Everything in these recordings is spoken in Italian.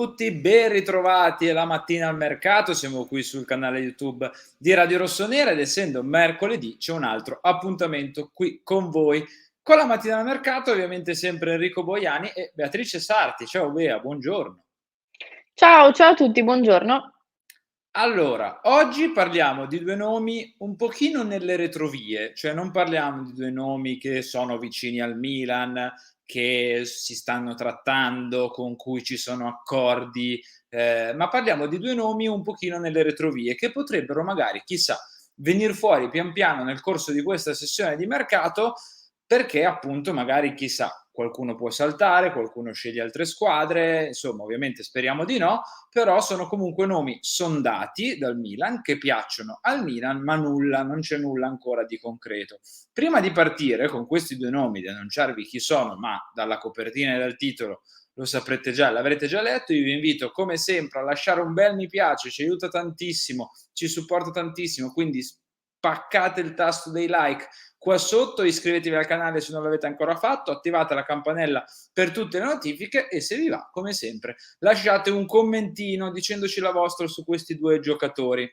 tutti, ben ritrovati alla mattina al mercato, siamo qui sul canale YouTube di Radio Rossonera ed essendo mercoledì c'è un altro appuntamento qui con voi. Con la mattina al mercato ovviamente sempre Enrico Boiani e Beatrice Sarti. Ciao Bea, buongiorno. Ciao, ciao a tutti, buongiorno. Allora, oggi parliamo di 2 nomi un pochino nelle retrovie, cioè non parliamo di 2 nomi che sono vicini al Milan, che si stanno trattando, con cui ci sono accordi, ma parliamo di 2 nomi un pochino nelle retrovie, che potrebbero magari, chissà, venir fuori pian piano nel corso di questa sessione di mercato, perché appunto magari chissà, qualcuno può saltare, qualcuno sceglie altre squadre, insomma ovviamente speriamo di no, però sono comunque nomi sondati dal Milan, che piacciono al Milan, ma non c'è nulla ancora di concreto. Prima di partire con questi 2 nomi, di annunciarvi chi sono, ma dalla copertina e dal titolo lo saprete già, l'avrete già letto, io vi invito come sempre a lasciare un bel mi piace, ci aiuta tantissimo, ci supporta tantissimo, quindi spaccate il tasto dei like qua sotto, iscrivetevi al canale se non l'avete ancora fatto, attivate la campanella per tutte le notifiche e se vi va, come sempre, lasciate un commentino dicendoci la vostra su questi 2 giocatori.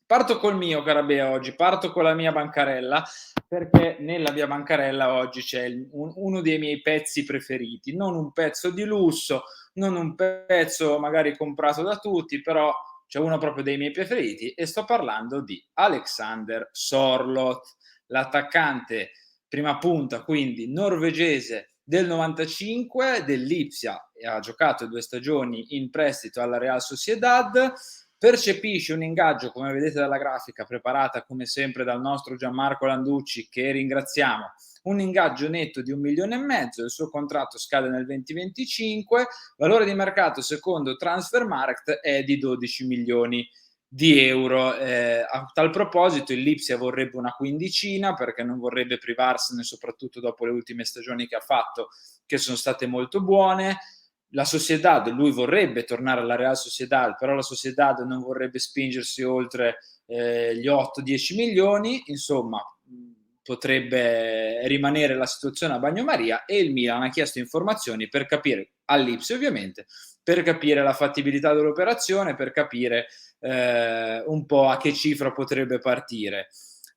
Parto col mio, cara Bea, oggi, parto con la mia bancarella, perché nella mia bancarella oggi c'è uno dei miei pezzi preferiti, non un pezzo di lusso, non un pezzo magari comprato da tutti, però c'è uno proprio dei miei preferiti e sto parlando di Alexander Sorloth, l'attaccante prima punta, quindi norvegese del 95 dell'Ipsia, e ha giocato 2 stagioni in prestito alla Real Sociedad, percepisce un ingaggio, come vedete dalla grafica, preparata come sempre dal nostro Gianmarco Landucci, che ringraziamo, un ingaggio netto di 1,5 milioni, il suo contratto scade nel 2025, valore di mercato secondo Transfermarkt è di 12 milioni di euro. A tal proposito il Lipsia vorrebbe una quindicina perché non vorrebbe privarsene, soprattutto dopo le ultime stagioni che ha fatto, che sono state molto buone. La Sociedad, lui vorrebbe tornare alla Real Sociedad, però la Sociedad non vorrebbe spingersi oltre gli 8-10 milioni, insomma potrebbe rimanere la situazione a bagnomaria e il Milan ha chiesto informazioni per capire, all'Ipsia ovviamente, per capire la fattibilità dell'operazione, per capire un po' a che cifra potrebbe partire.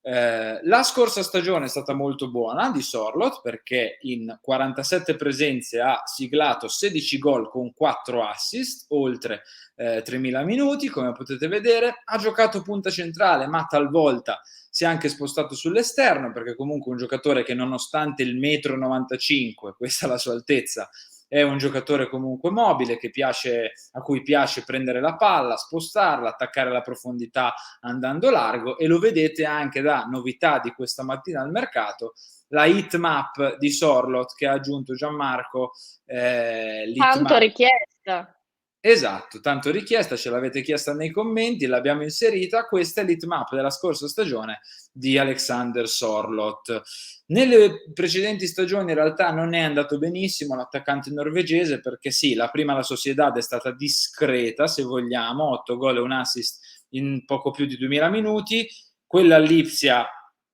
La scorsa stagione è stata molto buona di Sorloth perché in 47 presenze ha siglato 16 gol con 4 assist, oltre 3.000 minuti, come potete vedere. Ha giocato punta centrale, ma talvolta si è anche spostato sull'esterno perché comunque un giocatore che nonostante il 1,95 m, questa è la sua altezza, è un giocatore comunque mobile a cui piace prendere la palla, spostarla, attaccare la profondità andando largo e lo vedete anche da novità di questa mattina al mercato, la heat map di Sorloth che ha aggiunto Gianmarco, Tanto richiesta. esatto, tanto richiesta, ce l'avete chiesta nei commenti, l'abbiamo inserita, questa è l'heatmap della scorsa stagione di Alexander Sorloth. Nelle precedenti stagioni in realtà non è andato benissimo l'attaccante norvegese perché sì, la prima la Sociedad è stata discreta se vogliamo, 8 gol e un assist in poco più di 2000 minuti, quella all'Ipsia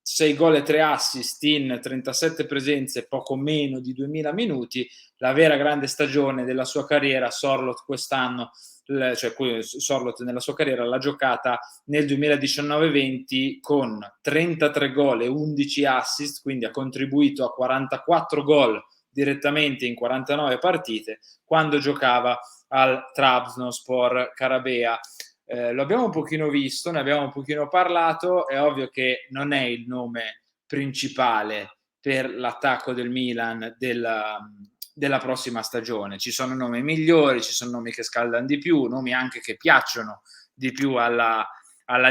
6 gol e 3 assist in 37 presenze, poco meno di 2000 minuti, la vera grande stagione della sua carriera, Sorloth quest'anno, cioè Sorloth nella sua carriera l'ha giocata nel 2019-20 con 33 gol e 11 assist, quindi ha contribuito a 44 gol direttamente in 49 partite quando giocava al Trabzonspor Carabea. Lo abbiamo un pochino visto, ne abbiamo un pochino parlato, è ovvio che non è il nome principale per l'attacco del Milan della prossima stagione. Ci sono nomi migliori, ci sono nomi che scaldano di più, nomi anche che piacciono di più alla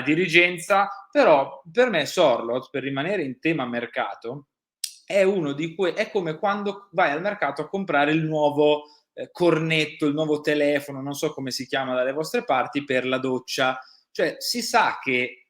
dirigenza, però per me Sorloth, per rimanere in tema mercato, è uno di quei, è come quando vai al mercato a comprare il nuovo cornetto, il nuovo telefono, non so come si chiama dalle vostre parti, per la doccia. Cioè si sa che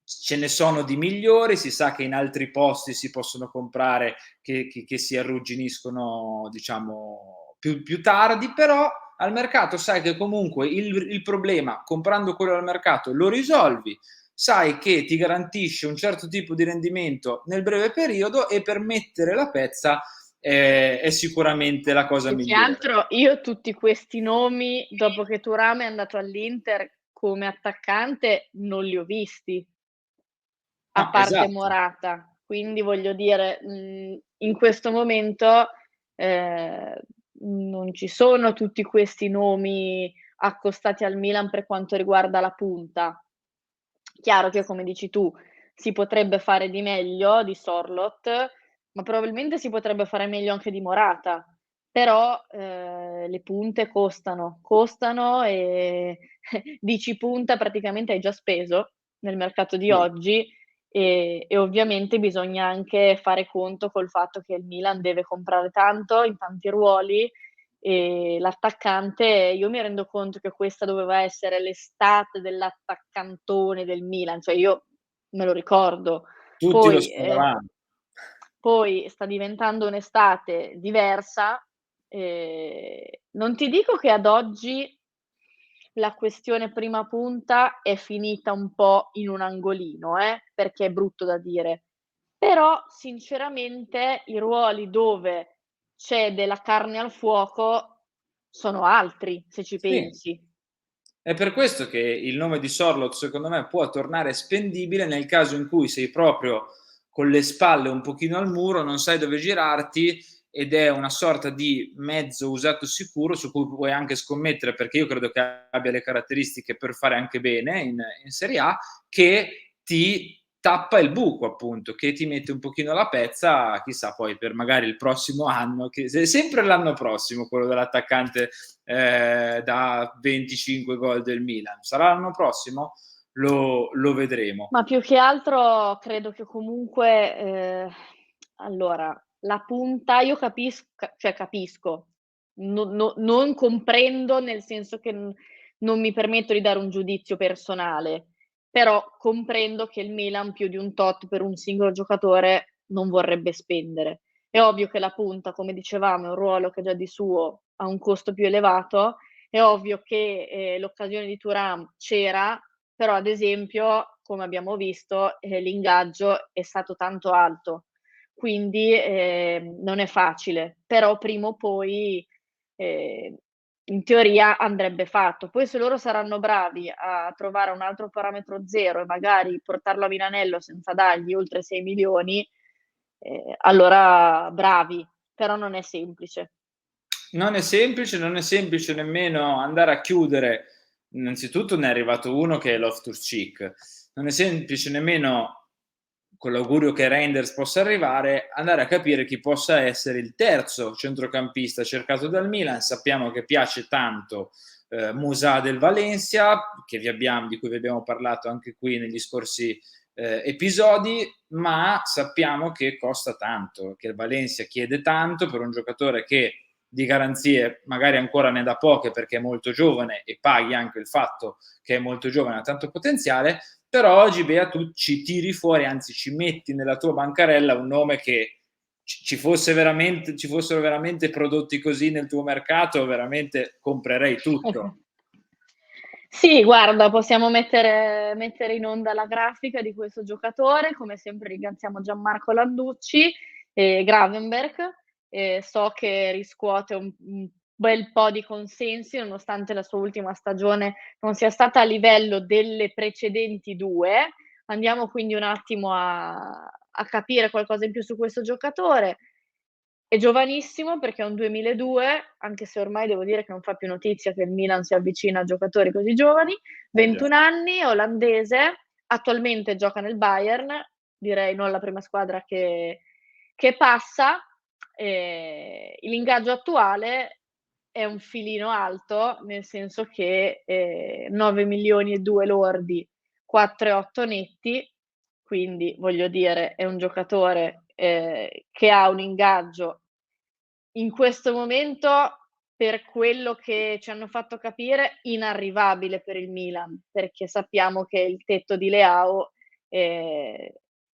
ce ne sono di migliori, si sa che in altri posti si possono comprare che si arrugginiscono, diciamo, più tardi, però al mercato sai che comunque il problema comprando quello al mercato lo risolvi, sai che ti garantisce un certo tipo di rendimento nel breve periodo e per mettere la pezza è sicuramente la cosa Più che migliore. altro io tutti questi nomi, dopo che Thuram è andato all'Inter come attaccante, non li ho visti, a No, parte esatto. Morata. Quindi voglio dire, in questo momento, ehm, non ci sono tutti questi nomi accostati al Milan per quanto riguarda la punta. Chiaro che, come dici tu, si potrebbe fare di meglio di Sorloth, ma probabilmente si potrebbe fare meglio anche di Morata. Però, le punte costano e dici punta praticamente hai già speso nel mercato di Sì. oggi, e ovviamente bisogna anche fare conto col fatto che il Milan deve comprare tanto in tanti ruoli. L'attaccante, io mi rendo conto che questa doveva essere l'estate dell'attaccantone del Milan, cioè io me lo ricordo. Tutti lo Poi, speravamo. poi sta diventando un'estate diversa. Non ti dico che ad oggi la questione prima punta è finita un po' in un angolino, perché è brutto da dire. Però sinceramente i ruoli dove c'è della carne al fuoco sono altri, se ci Sì. pensi. È per questo che il nome di Sorloth secondo me può tornare spendibile nel caso in cui sei proprio con le spalle un pochino al muro, non sai dove girarti ed è una sorta di mezzo usato sicuro su cui puoi anche scommettere, perché io credo che abbia le caratteristiche per fare anche bene in Serie A, che ti tappa il buco appunto, che ti mette un pochino la pezza, chissà poi per magari il prossimo anno, che se sempre l'anno prossimo quello dell'attaccante da 25 gol del Milan. Sarà l'anno prossimo? Lo vedremo. Ma più che altro credo che comunque, allora, la punta io capisco, non comprendo, nel senso che non mi permetto di dare un giudizio personale, però comprendo che il Milan più di un tot per un singolo giocatore non vorrebbe spendere. È ovvio che la punta, come dicevamo, è un ruolo che già di suo ha un costo più elevato, è ovvio che, l'occasione di Thuram c'era, però ad esempio, come abbiamo visto, l'ingaggio è stato tanto alto, quindi, non è facile, però prima o poi, ehm, in teoria andrebbe fatto. Poi se loro saranno bravi a trovare un altro parametro zero e magari portarlo a Milanello senza dargli oltre 6.000.000, allora bravi, però non è semplice. Non è semplice nemmeno andare a chiudere. Innanzitutto ne è arrivato uno che è Loftus-Cheek. Non è semplice nemmeno, con l'augurio che Reinders possa arrivare, andare a capire chi possa essere il terzo centrocampista cercato dal Milan. Sappiamo che piace tanto Musà del Valencia, di cui vi abbiamo parlato anche qui negli scorsi episodi, ma sappiamo che costa tanto, che il Valencia chiede tanto per un giocatore che di garanzie magari ancora ne dà poche perché è molto giovane e paghi anche il fatto che è molto giovane, ha tanto potenziale, però oggi Bea tu ci tiri fuori, anzi ci metti nella tua bancarella un nome che ci fossero veramente prodotti così nel tuo mercato, veramente comprerei tutto. Sì, guarda, possiamo mettere in onda la grafica di questo giocatore. Come sempre ringraziamo Gianmarco Landucci e Gravenberch. So che riscuote un bel po' di consensi, nonostante la sua ultima stagione non sia stata a livello delle precedenti 2. Andiamo quindi un attimo a capire qualcosa in più su questo giocatore. È giovanissimo perché è un 2002, anche se ormai devo dire che non fa più notizia che il Milan si avvicina a giocatori così giovani. Già. 21 anni, olandese, attualmente gioca nel Bayern, direi non la prima squadra che passa. L'ingaggio attuale è un filino alto, nel senso che, 9.200.000 lordi, 4,8 netti, quindi voglio dire è un giocatore, che ha un ingaggio in questo momento, per quello che ci hanno fatto capire, inarrivabile per il Milan, perché sappiamo che il tetto di Leao, ehm,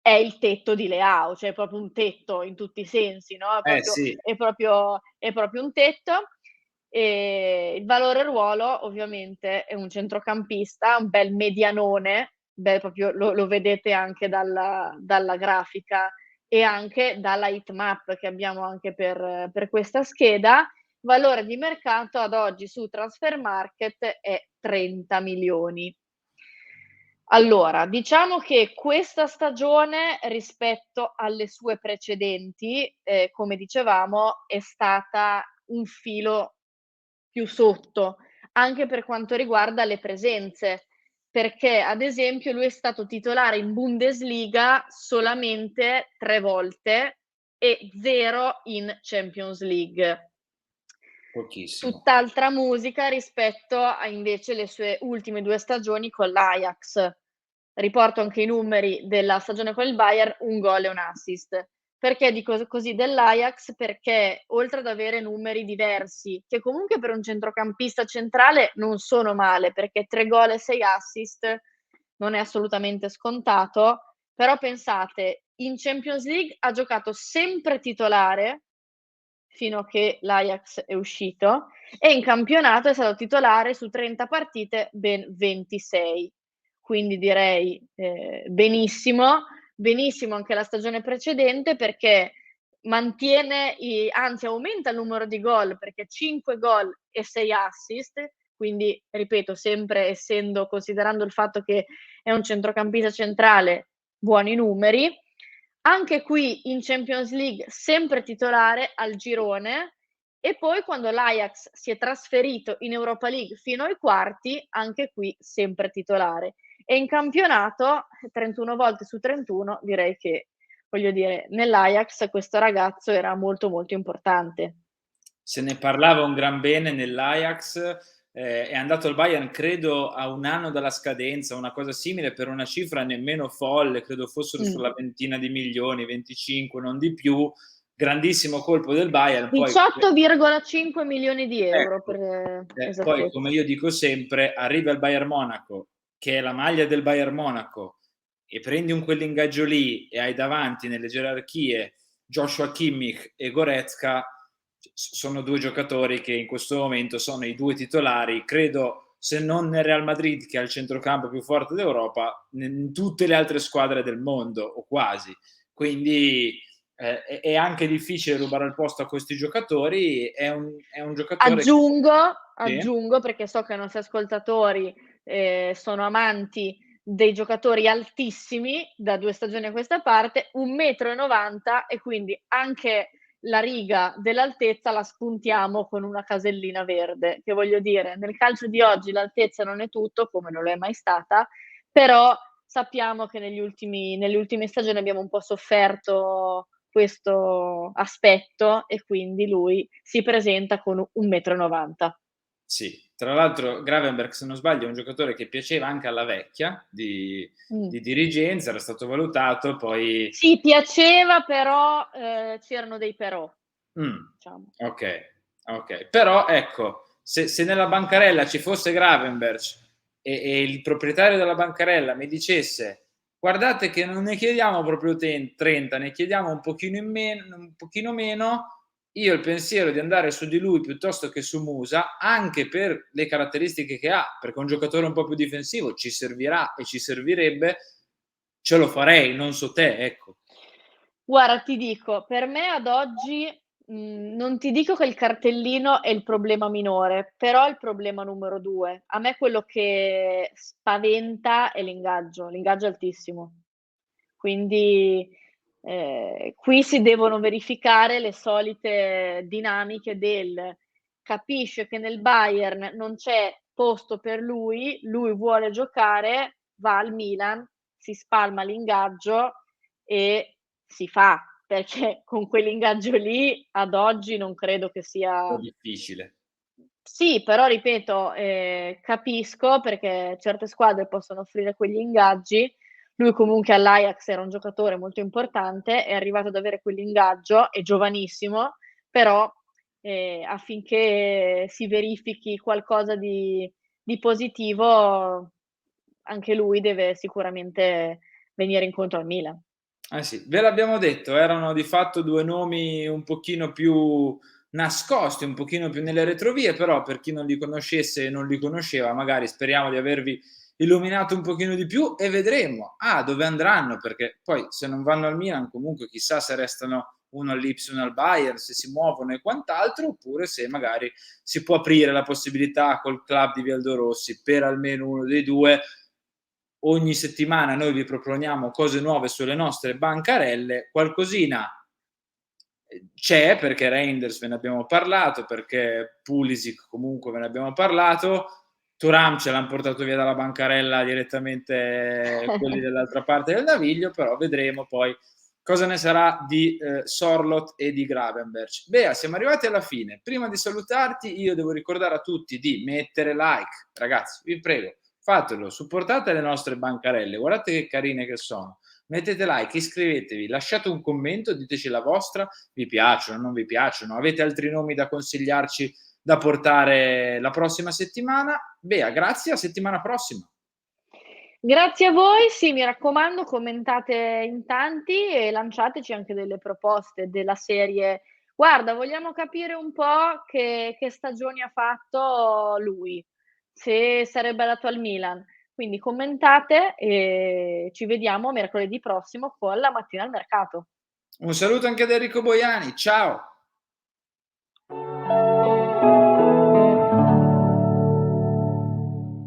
è il tetto di Leao, cioè è proprio un tetto in tutti i sensi, no, Eh sì, è proprio un tetto. Il valore ruolo ovviamente è un centrocampista, un bel medianone, bel proprio lo vedete anche dalla grafica, e anche dalla heat map che abbiamo anche per questa scheda, valore di mercato ad oggi su Transfermarkt è 30 milioni. Allora, diciamo che questa stagione rispetto alle sue precedenti, come dicevamo, è stata un filo più sotto, anche per quanto riguarda le presenze, perché ad esempio lui è stato titolare in Bundesliga solamente 3 volte e 0 in Champions League. Pochissimo. Tutt'altra musica rispetto a invece le sue ultime 2 stagioni con l'Ajax. Riporto anche i numeri della stagione con il Bayern, 1 gol e 1 assist. Perché dico così dell'Ajax? Perché oltre ad avere numeri diversi, che comunque per un centrocampista centrale non sono male, perché 3 gol e 6 assist non è assolutamente scontato, però pensate, in Champions League ha giocato sempre titolare fino a che l'Ajax è uscito e in campionato è stato titolare su 30 partite ben 26. Quindi direi, benissimo, benissimo anche la stagione precedente perché mantiene anzi aumenta il numero di gol perché 5 gol e 6 assist, quindi ripeto sempre considerando il fatto che è un centrocampista centrale, buoni numeri. Anche qui in Champions League sempre titolare al girone e poi quando l'Ajax si è trasferito in Europa League fino ai quarti, anche qui sempre titolare. E in campionato 31 volte su 31 direi che, voglio dire, nell'Ajax questo ragazzo era molto, molto importante. Se ne parlava un gran bene nell'Ajax, è andato al Bayern credo a 1 anno dalla scadenza, una cosa simile, per una cifra nemmeno folle, credo fossero sulla ventina di milioni, 25, non di più. Grandissimo colpo del Bayern, poi 18,5 milioni di euro ecco, per poi come esattezza. io dico sempre, arrivi al Bayern Monaco, che è la maglia del Bayern Monaco, e prendi un quell'ingaggio lì e hai davanti nelle gerarchie Joshua Kimmich e Goretzka, sono 2 giocatori che in questo momento sono i 2 titolari, credo, se non nel Real Madrid che ha il centrocampo più forte d'Europa, in tutte le altre squadre del mondo, o quasi. Quindi è anche difficile rubare il posto a questi giocatori, è un giocatore che Aggiungo sì, aggiungo, perché so che i nostri ascoltatori, sono amanti dei giocatori altissimi, da 2 stagioni a questa parte, 1,90 m e quindi anche la riga dell'altezza la spuntiamo con una casellina verde, che voglio dire, nel calcio di oggi l'altezza non è tutto, come non lo è mai stata, però sappiamo che nelle ultime stagioni abbiamo un po' sofferto questo aspetto e quindi lui si presenta con 1,90 m. sì. Tra l'altro Gravenberch, se non sbaglio, è un giocatore che piaceva anche alla vecchia Mh. di dirigenza, era stato valutato, poi Sì, piaceva però, c'erano dei però, diciamo. okay, okay. Però ecco, se nella bancarella ci fosse Gravenberch e il proprietario della bancarella mi dicesse: "Guardate che non ne chiediamo proprio 30, ne chiediamo un pochino meno", io il pensiero di andare su di lui piuttosto che su Musa, anche per le caratteristiche che ha, perché un giocatore un po' più difensivo ci servirà e ci servirebbe, ce lo farei, non so te, ecco. Guarda, ti dico, per me ad oggi, non ti dico che il cartellino è il problema minore, però è il problema numero 2. A me quello che spaventa è l'ingaggio è altissimo. Quindi, qui si devono verificare le solite dinamiche del: capisce che nel Bayern non c'è posto per lui vuole giocare, va al Milan, si spalma l'ingaggio e si fa, perché con quell'ingaggio lì ad oggi non credo che È sia. difficile. Sì, però ripeto, capisco perché certe squadre possono offrire quegli ingaggi. Lui comunque all'Ajax era un giocatore molto importante, è arrivato ad avere quell'ingaggio, è giovanissimo, però, affinché si verifichi qualcosa di positivo, anche lui deve sicuramente venire incontro al Milan. Eh sì, ve l'abbiamo detto, erano di fatto 2 nomi un pochino più nascosti, un pochino più nelle retrovie, però per chi non li conoscesse e non li conosceva, magari speriamo di avervi illuminato un pochino di più e vedremo dove andranno, perché poi se non vanno al Milan comunque chissà se restano uno all'Ipsia, uno al Bayern, se si muovono e quant'altro, oppure se magari si può aprire la possibilità col club di Vialdorossi per almeno uno dei due. Ogni settimana noi vi proponiamo cose nuove sulle nostre bancarelle, qualcosina c'è, perché Reinders ve ne abbiamo parlato, perché Pulisic comunque ve ne abbiamo parlato, Thuram ce l'han portato via dalla bancarella direttamente quelli dell'altra parte del naviglio, però vedremo poi cosa ne sarà di Sorloth e di Gravenberch. Bea, siamo arrivati alla fine. Prima di salutarti io devo ricordare a tutti di mettere like, ragazzi, vi prego, fatelo, supportate le nostre bancarelle, guardate che carine che sono. Mettete like, iscrivetevi, lasciate un commento, diteci la vostra, vi piacciono, non vi piacciono, avete altri nomi da consigliarci da portare la prossima settimana? Bea, grazie, a settimana prossima. Grazie a voi, sì, mi raccomando commentate in tanti e lanciateci anche delle proposte della serie: "Guarda, vogliamo capire un po' che stagioni ha fatto lui, se sarebbe adatto al Milan". Quindi commentate e ci vediamo mercoledì prossimo con la mattina al mercato. Un saluto anche da Enrico Boiani, ciao!